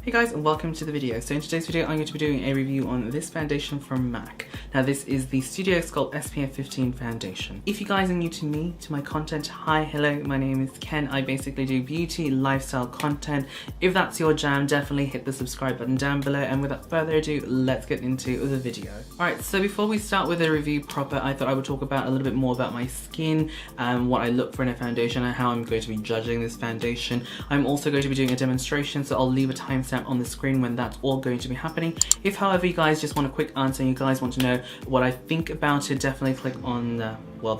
Hey guys, and welcome to the video. So in today's video I'm going to be doing a review on this foundation from MAC. Now this is the Studio Sculpt SPF 15 foundation. If you guys are new to me, to my content, hi, hello, my name is Ken. I basically do beauty, lifestyle content. If that's your jam, definitely hit the subscribe button down below, and without further ado, let's get into the video. Alright, so before we start with the review proper, I thought I would talk about a little bit more about my skin, what I look for in a foundation, and how I'm going to be judging this foundation. I'm also going to be doing a demonstration, so I'll leave a timestamp on the screen when that's all going to be happening. If however you guys just want a quick answer and you guys want to know what I think about it, definitely click on the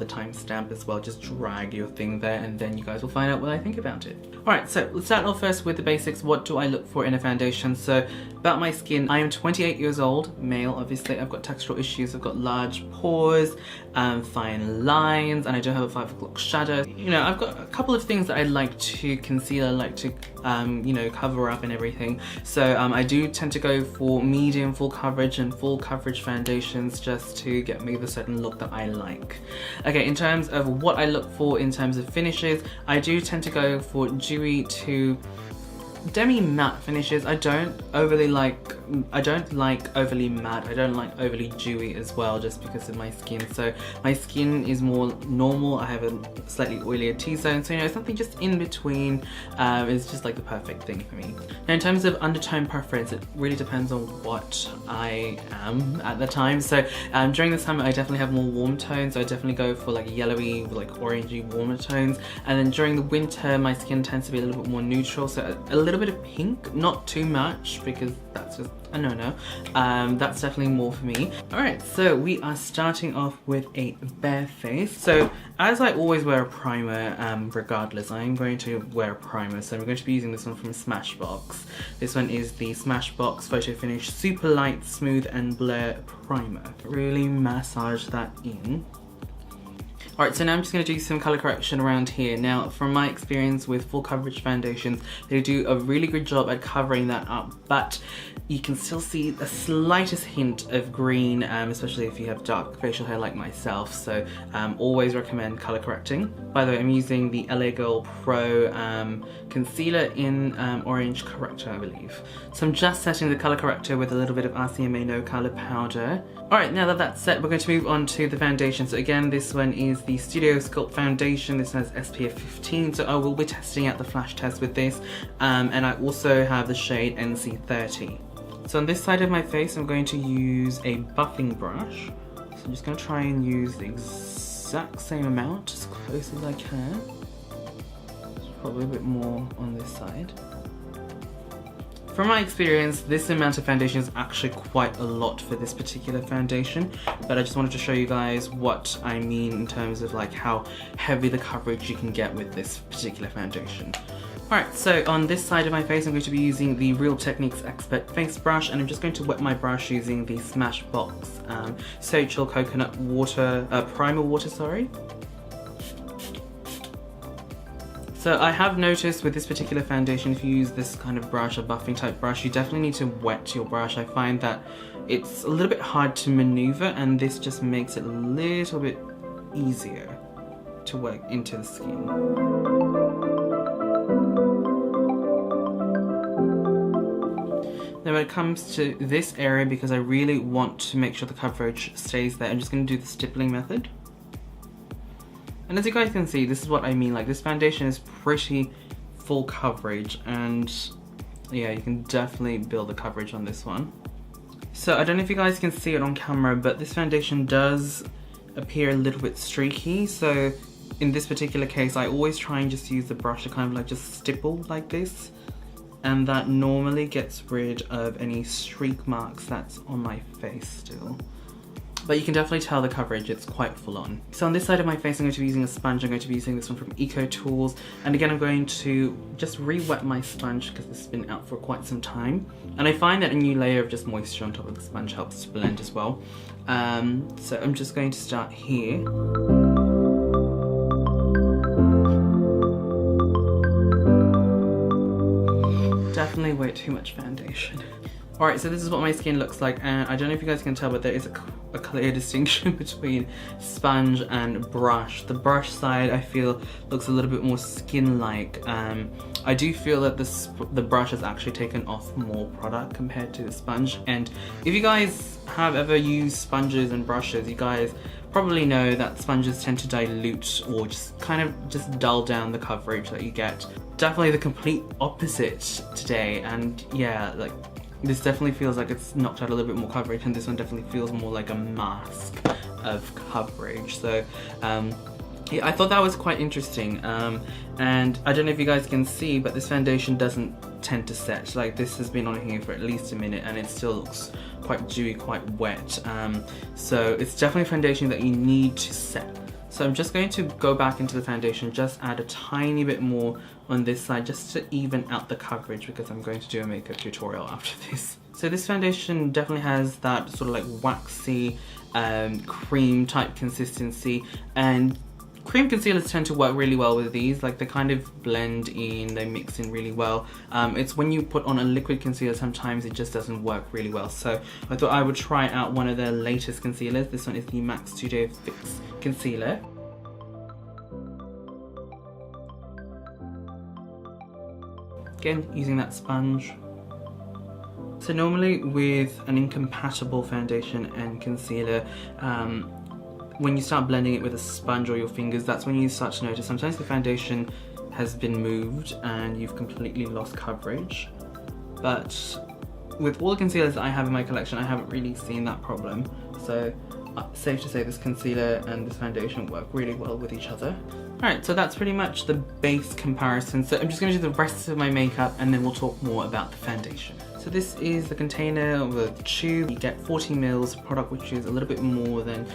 timestamp as well. Just drag your thing there and then you guys will find out what I think about it. Alright, so let's start off first with the basics. What do I look for in a foundation? So about my skin, I am 28 years old, male obviously. I've got textural issues, I've got large pores, fine lines, and I don't have a 5 o'clock shadow. You know, I've got a couple of things that I like to conceal, I like to you know, cover up and everything. So I do tend to go for medium, full coverage and full coverage foundations just to get me the certain look that I like. Okay, in terms of what I look for in terms of finishes, I do tend to go for dewy to demi-matte finishes. I don't like overly matte. I don't like overly dewy as well, just because of my skin. So my skin is more normal. I have a slightly oilier T-zone, so you know, something just in between is just like the perfect thing for me. Now in terms of undertone preference, it really depends on what I am at the time. So during the summer I definitely have more warm tones, so I definitely go for like yellowy, like orangey warmer tones. And then during the winter my skin tends to be a little bit more neutral, so a little bit of pink, not too much because that's just a no-no. That's definitely more for me. Alright, so we are starting off with a bare face. So as I always wear a primer, regardless, I am going to wear a primer. So I'm going to be using this one from Smashbox. This one is the Smashbox Photo Finish Super Light Smooth and Blur Primer. Really massage that in. Alright, so now I'm just going to do some colour correction around here. Now, from my experience with full coverage foundations, they do a really good job at covering that up, but you can still see the slightest hint of green, especially if you have dark facial hair like myself, so always recommend colour correcting. By the way, I'm using the LA Girl Pro concealer in Orange Corrector, I believe. So I'm just setting the colour corrector with a little bit of RCMA No Colour powder. Alright, now that that's set, we're going to move on to the foundation. So again, this one is the Studio Sculpt foundation. This has SPF 15, so I will be testing out the flash test with this, and I also have the shade NC30. So on this side of my face I'm going to use a buffing brush. So I'm just going to try and use the exact same amount, as close as I can. Probably a bit more on this side. From my experience, this amount of foundation is actually quite a lot for this particular foundation, but I just wanted to show you guys what I mean in terms of like how heavy the coverage you can get with this particular foundation. Alright, so on this side of my face I'm going to be using the Real Techniques Expert Face Brush, and I'm just going to wet my brush using the Smashbox Social Coconut Water, Primer Water, sorry. So I have noticed with this particular foundation, if you use this kind of brush, a buffing type brush, you definitely need to wet your brush. I find that it's a little bit hard to maneuver, and this just makes it a little bit easier to work into the skin. Now when it comes to this area, because I really want to make sure the coverage stays there, I'm just going to do the stippling method. And as you guys can see, this is what I mean, like this foundation is pretty full coverage, and yeah, you can definitely build the coverage on this one. So I don't know if you guys can see it on camera, but this foundation does appear a little bit streaky. So in this particular case, I always try and just use the brush to kind of like just stipple like this, and that normally gets rid of any streak marks that's on my face still. But you can definitely tell the coverage, it's quite full on. So on this side of my face I'm going to be using a sponge. I'm going to be using this one from Eco Tools, and again I'm going to just re-wet my sponge because this has been out for quite some time, and I find that a new layer of just moisture on top of the sponge helps to blend as well. So I'm just going to start here. Definitely way too much foundation. Alright, so this is what my skin looks like, and I don't know if you guys can tell, but there is a clear distinction between sponge and brush. The brush side, I feel, looks a little bit more skin-like. I do feel that the brush has actually taken off more product compared to the sponge. And if you guys have ever used sponges and brushes, you guys probably know that sponges tend to dilute or just kind of just dull down the coverage that you get. Definitely the complete opposite today, and yeah, like, this definitely feels like it's knocked out a little bit more coverage, and this one definitely feels more like a mask of coverage. So yeah, I thought that was quite interesting. And I don't know if you guys can see, but this foundation doesn't tend to set. Like, this has been on here for at least a minute and it still looks quite dewy, quite wet. So it's definitely a foundation that you need to set. So I'm just going to go back into the foundation, just add a tiny bit more on this side just to even out the coverage, because I'm going to do a makeup tutorial after this. So this foundation definitely has that sort of like waxy cream type consistency, and cream concealers tend to work really well with these. Like, they kind of blend in, they mix in really well. It's when you put on a liquid concealer, sometimes it just doesn't work really well. So I thought I would try out one of their latest concealers. This one is the MAC Studio Fix Concealer. Again, using that sponge. So normally with an incompatible foundation and concealer, when you start blending it with a sponge or your fingers, that's when you start to notice sometimes the foundation has been moved and you've completely lost coverage. But with all the concealers that I have in my collection, I haven't really seen that problem. So safe to say this concealer and this foundation work really well with each other. Alright, so that's pretty much the base comparison. So I'm just going to do the rest of my makeup and then we'll talk more about the foundation. So this is the container of the tube. You get 40 mils of product, which is a little bit more than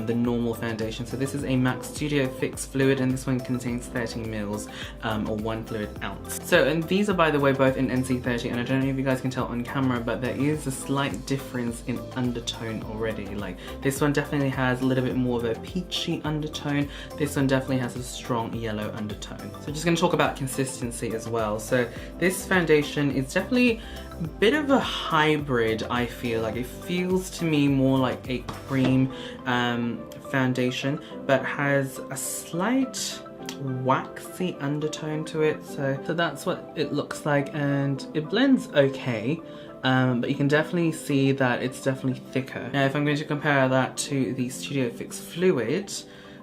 the normal foundation. So this is a MAC Studio Fix fluid, and this one contains 30 mils or 1 fluid ounce. So, and these are, by the way, both in NC30, and I don't know if you guys can tell on camera, but there is a slight difference in undertone already. Like, this one definitely has a little bit more of a peachy undertone. This one definitely has a strong yellow undertone. So just going to talk about consistency as well. So this foundation is definitely a bit of a hybrid, I feel. Like, it feels to me more like a cream foundation, but has a slight waxy undertone to it. So that's what it looks like, and it blends okay. But you can definitely see that it's definitely thicker. Now, if I'm going to compare that to the Studio Fix Fluid,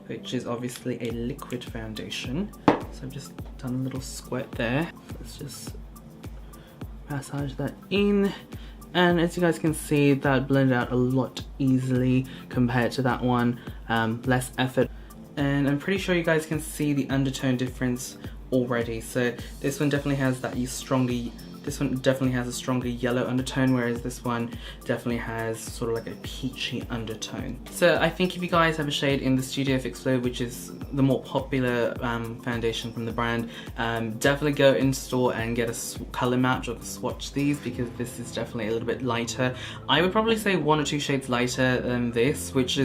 which is obviously a liquid foundation, so I've just done a little squirt there. Let's just massage that in, and as you guys can see, that blended out a lot easily compared to that one. Less effort, and I'm pretty sure you guys can see the undertone difference already. So this one definitely has that a stronger yellow undertone, whereas this one definitely has sort of like a peachy undertone. So I think if you guys have a shade in the Studio Fix Fluid, which is the more popular foundation from the brand, definitely go in store and get a color match or swatch these, because this is definitely a little bit lighter. I would probably say 1 or 2 shades lighter than this, which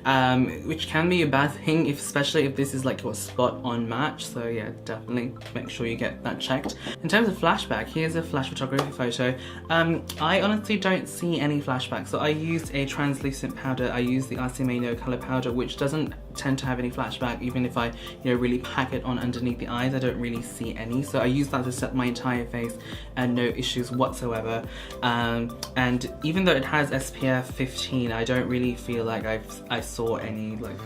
can be a bad thing, especially if this is like your spot on match. So yeah, definitely make sure you get that checked. In terms of flashback, here's a flash photography photo. I honestly don't see any flashback. So I used a translucent powder. I used the RCMA No Color powder, which doesn't tend to have any flashback. Even if I really pack it on underneath the eyes, I don't really see any. So I used that to set my entire face and no issues whatsoever. And even though it has SPF 15, I don't really feel like I saw any like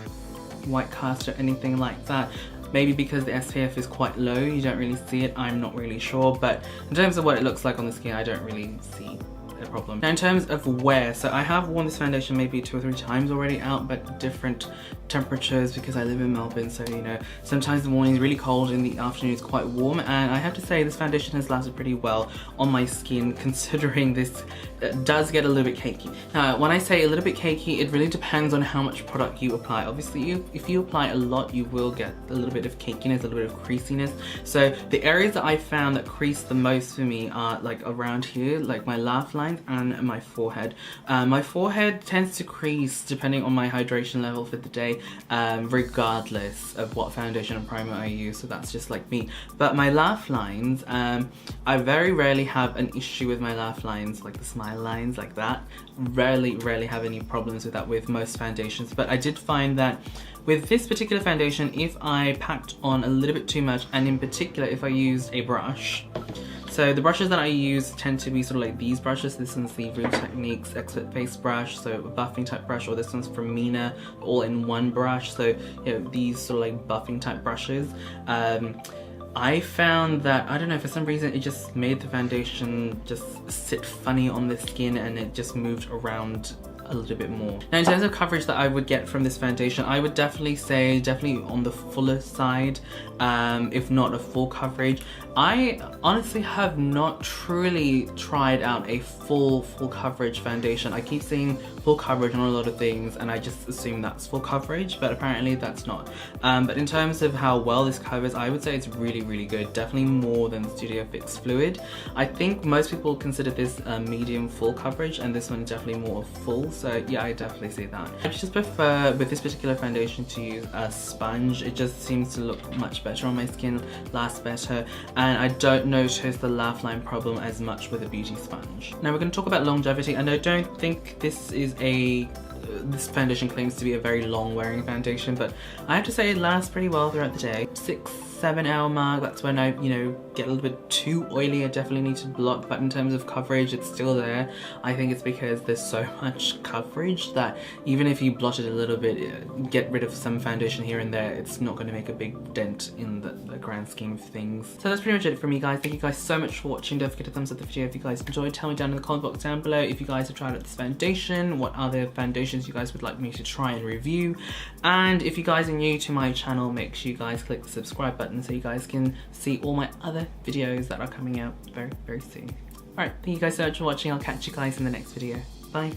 white cast or anything like that. Maybe because the SPF is quite low, you don't really see it, I'm not really sure. But in terms of what it looks like on the skin, I don't really see a problem. Now in terms of wear, so I have worn this foundation maybe 2 or 3 times already out, but different temperatures, because I live in Melbourne, so sometimes the morning is really cold and the afternoon is quite warm, and I have to say this foundation has lasted pretty well on my skin, considering this does get a little bit cakey. Now when I say a little bit cakey, it really depends on how much product you apply. Obviously if you apply a lot, you will get a little bit of cakiness, a little bit of creasiness. So the areas that I found that crease the most for me are like around here, like my laugh line. lines and my forehead. My forehead tends to crease depending on my hydration level for the day, regardless of what foundation and primer I use, so that's just like me. But my laugh lines, I very rarely have an issue with my laugh lines, like the smile lines like that. Rarely have any problems with that with most foundations, but I did find that with this particular foundation, if I packed on a little bit too much, and in particular if I used a brush. So the brushes that I use tend to be sort of like these brushes. This one's the Real Techniques Expert Face Brush, so a buffing type brush, or this one's from Mina, all in one brush. So you know, these sort of like buffing type brushes. I found that, I don't know, for some reason it just made the foundation just sit funny on the skin, and it just moved around a little bit more. Now in terms of coverage that I would get from this foundation, I would definitely say on the fuller side, if not a full coverage. I honestly have not truly tried out a full coverage foundation. I keep seeing full coverage on a lot of things and I just assume that's full coverage, but apparently that's not. But in terms of how well this covers, I would say it's really good, definitely more than the Studio Fix Fluid. I think most people consider this medium full coverage, and this one is definitely more full, so yeah, I definitely see that. I just prefer with this particular foundation to use a sponge. It just seems to look much better on my skin, lasts better, and I don't notice the laugh line problem as much with a beauty sponge. Now we're going to talk about longevity, and I don't think this is this foundation claims to be a very long wearing foundation, but I have to say it lasts pretty well throughout the day. 6-7 hour mark, that's when I, you know, get a little bit too oily. I definitely need to block, but in terms of coverage, it's still there. I think it's because there's so much coverage that even if you blot it a little bit, get rid of some foundation here and there, it's not going to make a big dent in the grand scheme of things. So that's pretty much it for me, guys. Thank you guys so much for watching. Don't forget to thumbs up the video if you guys enjoyed. Tell me down in the comment box down below if you guys have tried out this foundation, what other foundations you guys would like me to try and review, and if you guys are new to my channel, make sure you guys click the subscribe button so you guys can see all my other videos that are coming out very soon. Alright, thank you guys so much for watching. I'll catch you guys in the next video. Bye.